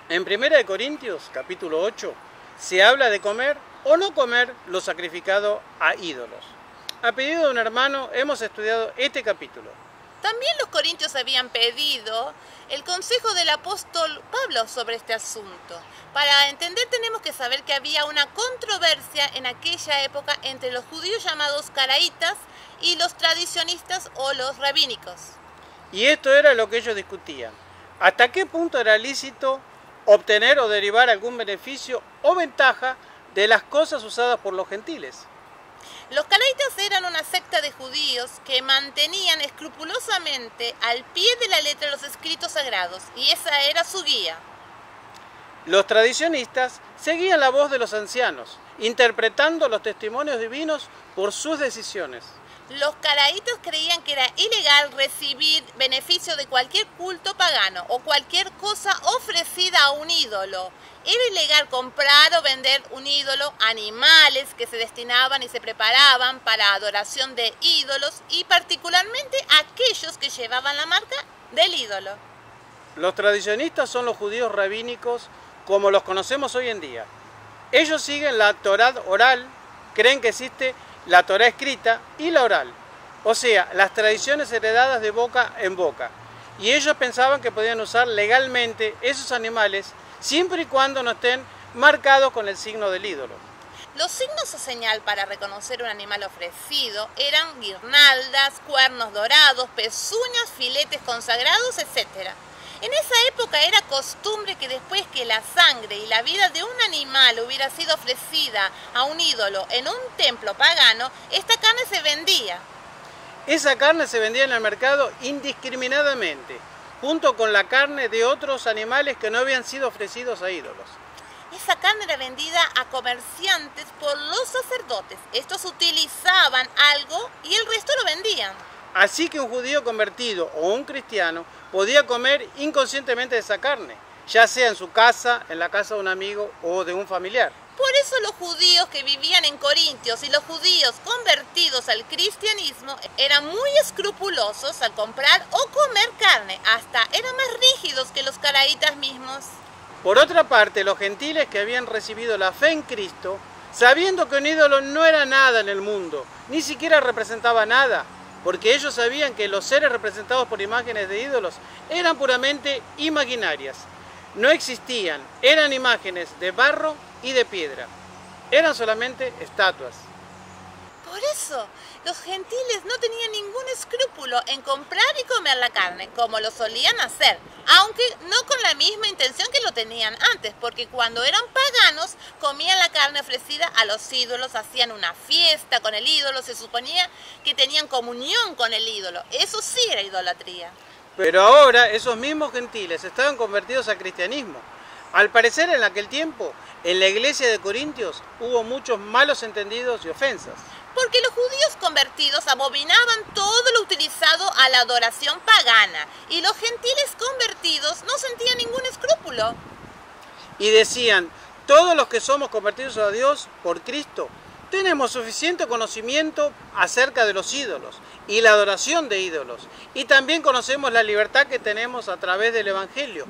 En 1 Corintios, capítulo 8, se habla de comer o no comer lo sacrificado a ídolos. A pedido de un hermano hemos estudiado este capítulo. También los corintios habían pedido el consejo del apóstol Pablo sobre este asunto. Para entender tenemos que saber que había una controversia en aquella época entre los judíos llamados caraítas y los tradicionistas o los rabínicos. Y esto era lo que ellos discutían. ¿Hasta qué punto era lícito obtener o derivar algún beneficio o ventaja de las cosas usadas por los gentiles? Los caraítas eran una secta de judíos que mantenían escrupulosamente al pie de la letra los escritos sagrados, y esa era su guía. Los tradicionistas seguían la voz de los ancianos, interpretando los testimonios divinos por sus decisiones. Los caraítas creían que era ilegal recibir beneficio de cualquier culto pagano o cualquier cosa ofrecida a un ídolo. Era ilegal comprar o vender un ídolo, animales que se destinaban y se preparaban para adoración de ídolos y particularmente aquellos que llevaban la marca del ídolo. Los tradicionistas son los judíos rabínicos como los conocemos hoy en día. Ellos siguen la Torá oral, creen que existe la Torá escrita y la oral, o sea, las tradiciones heredadas de boca en boca. Y ellos pensaban que podían usar legalmente esos animales siempre y cuando no estén marcados con el signo del ídolo. Los signos o señal para reconocer un animal ofrecido eran guirnaldas, cuernos dorados, pezuñas, filetes consagrados, etc. En esa época era costumbre que después que la sangre y la vida de un animal hubiera sido ofrecida a un ídolo en un templo pagano, esta carne se vendía. Esa carne se vendía en el mercado indiscriminadamente, junto con la carne de otros animales que no habían sido ofrecidos a ídolos. Esa carne era vendida a comerciantes por los sacerdotes. Estos utilizaban algo y el resto lo vendían. Así que un judío convertido o un cristiano podía comer inconscientemente de esa carne, ya sea en su casa, en la casa de un amigo o de un familiar. Por eso los judíos que vivían en Corintios y los judíos convertidos al cristianismo eran muy escrupulosos al comprar o comer carne, hasta eran más rígidos que los caraítas mismos. Por otra parte, los gentiles que habían recibido la fe en Cristo, sabiendo que un ídolo no era nada en el mundo, ni siquiera representaba nada, porque ellos sabían que los seres representados por imágenes de ídolos eran puramente imaginarias. No existían, eran imágenes de barro y de piedra. Eran solamente estatuas. Por eso, los gentiles no tenían ningún escrúpulo en comprar y comer la carne, como lo solían hacer, aunque no con la misma intención que lo tenían antes, porque cuando eran paganos, comían la carne ofrecida a los ídolos, hacían una fiesta con el ídolo, se suponía que tenían comunión con el ídolo. Eso sí era idolatría. Pero ahora esos mismos gentiles estaban convertidos al cristianismo. Al parecer en aquel tiempo, en la iglesia de Corintios hubo muchos malos entendidos y ofensas. Porque los judíos convertidos abominaban todo lo utilizado a la adoración pagana y los gentiles convertidos no sentían ningún escrúpulo. Y decían, todos los que somos convertidos a Dios por Cristo, tenemos suficiente conocimiento acerca de los ídolos y la adoración de ídolos. Y también conocemos la libertad que tenemos a través del Evangelio,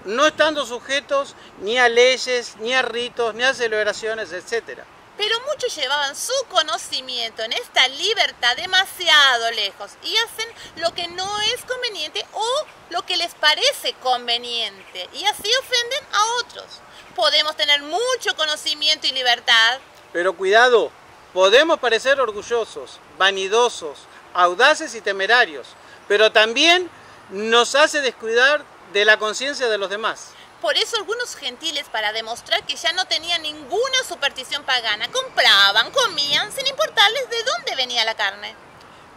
no estando sujetos ni a leyes, ni a ritos, ni a celebraciones, etc. Pero muchos llevaban su conocimiento en esta libertad demasiado lejos y hacen lo que no es conveniente o lo que les parece conveniente y así ofenden a otros. Podemos tener mucho conocimiento y libertad, pero cuidado, podemos parecer orgullosos, vanidosos, audaces y temerarios, pero también nos hace descuidar de la conciencia de los demás. Por eso algunos gentiles, para demostrar que ya no tenían ninguna superstición pagana, compraban, comían, sin importarles de dónde venía la carne.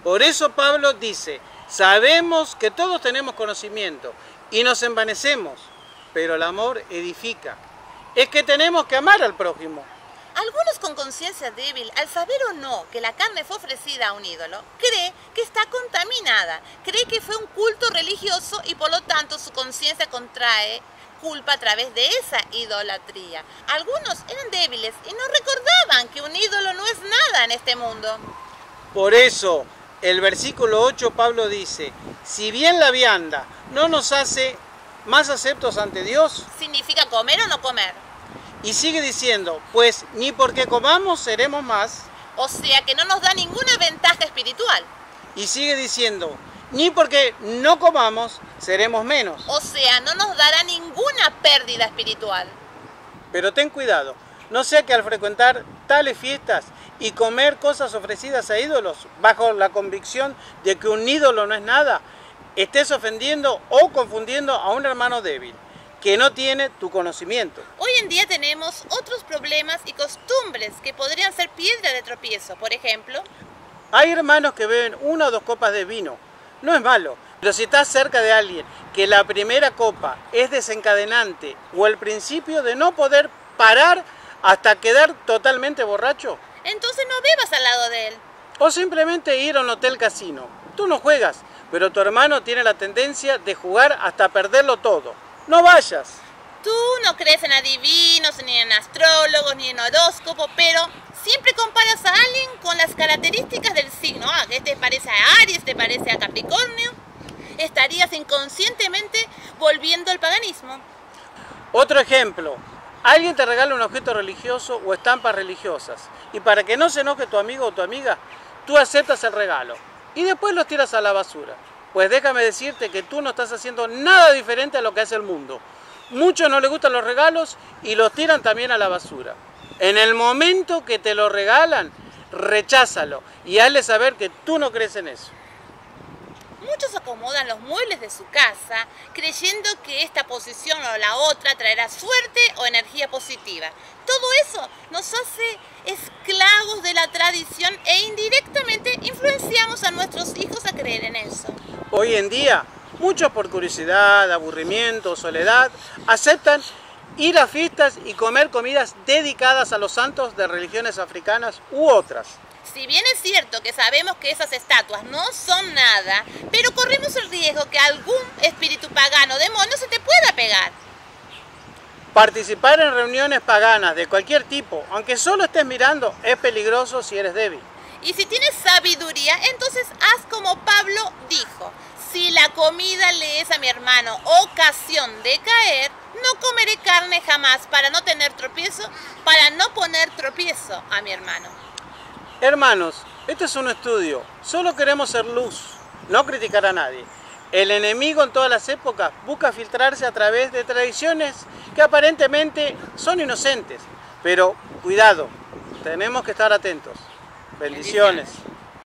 Por eso Pablo dice, sabemos que todos tenemos conocimiento y nos envanecemos, pero el amor edifica. Es que tenemos que amar al prójimo. Algunos con conciencia débil, al saber o no que la carne fue ofrecida a un ídolo, cree que está contaminada, cree que fue un culto religioso y por lo tanto su conciencia contrae culpa a través de esa idolatría. Algunos eran débiles y no recordaban que un ídolo no es nada en este mundo. Por eso, el versículo 8 Pablo dice, si bien la vianda no nos hace más aceptos ante Dios? ¿Significa comer o no comer? Y sigue diciendo, pues ni porque comamos seremos más. O sea que no nos da ninguna ventaja espiritual. Y sigue diciendo, ni porque no comamos seremos menos. O sea, no nos dará ninguna pérdida espiritual. Pero ten cuidado, no sea que al frecuentar tales fiestas y comer cosas ofrecidas a ídolos, bajo la convicción de que un ídolo no es nada, estés ofendiendo o confundiendo a un hermano débil, que no tiene tu conocimiento. Hoy en día tenemos otros problemas y costumbres que podrían ser piedra de tropiezo. Por ejemplo, hay hermanos que beben 1 o 2 copas de vino. No es malo, pero si estás cerca de alguien que la primera copa es desencadenante o el principio de no poder parar hasta quedar totalmente borracho, entonces no bebas al lado de él. o simplemente ir a un hotel casino. Tú no juegas, pero tu hermano tiene la tendencia de jugar hasta perderlo todo. No vayas. Tú no crees en adivinos, ni en astrólogos, ni en horóscopo, pero siempre comparas a alguien con las características del signo. Que este parece a Aries, este parece a Capricornio. Estarías inconscientemente volviendo al paganismo. Otro ejemplo. Alguien te regala un objeto religioso o estampas religiosas. Y para que no se enoje tu amigo o tu amiga, tú aceptas el regalo. Y después los tiras a la basura. Pues déjame decirte que tú no estás haciendo nada diferente a lo que hace el mundo. Muchos no les gustan los regalos y los tiran también a la basura. En el momento que te lo regalan, recházalo y hazle saber que tú no crees en eso. Muchos acomodan los muebles de su casa creyendo que esta posición o la otra traerá suerte o energía positiva. Todo eso nos hace esclavos de la tradición e indirectamente influenciamos a nuestros hijos a creer en eso. Hoy en día, muchos por curiosidad, aburrimiento o soledad, aceptan ir a fiestas y comer comidas dedicadas a los santos de religiones africanas u otras. Si bien es cierto que sabemos que esas estatuas no son nada, pero corremos el riesgo que algún espíritu pagano o demonio se te pueda pegar. Participar en reuniones paganas de cualquier tipo, aunque solo estés mirando, es peligroso si eres débil. Y si tienes sabiduría, entonces haz como Pablo dijo: si la comida le es a mi hermano ocasión de caer, no comeré carne jamás para no tener tropiezo, para no poner tropiezo a mi hermano. Hermanos, este es un estudio, solo queremos ser luz, no criticar a nadie. El enemigo en todas las épocas busca filtrarse a través de tradiciones que aparentemente son inocentes, pero cuidado, tenemos que estar atentos. Bendiciones.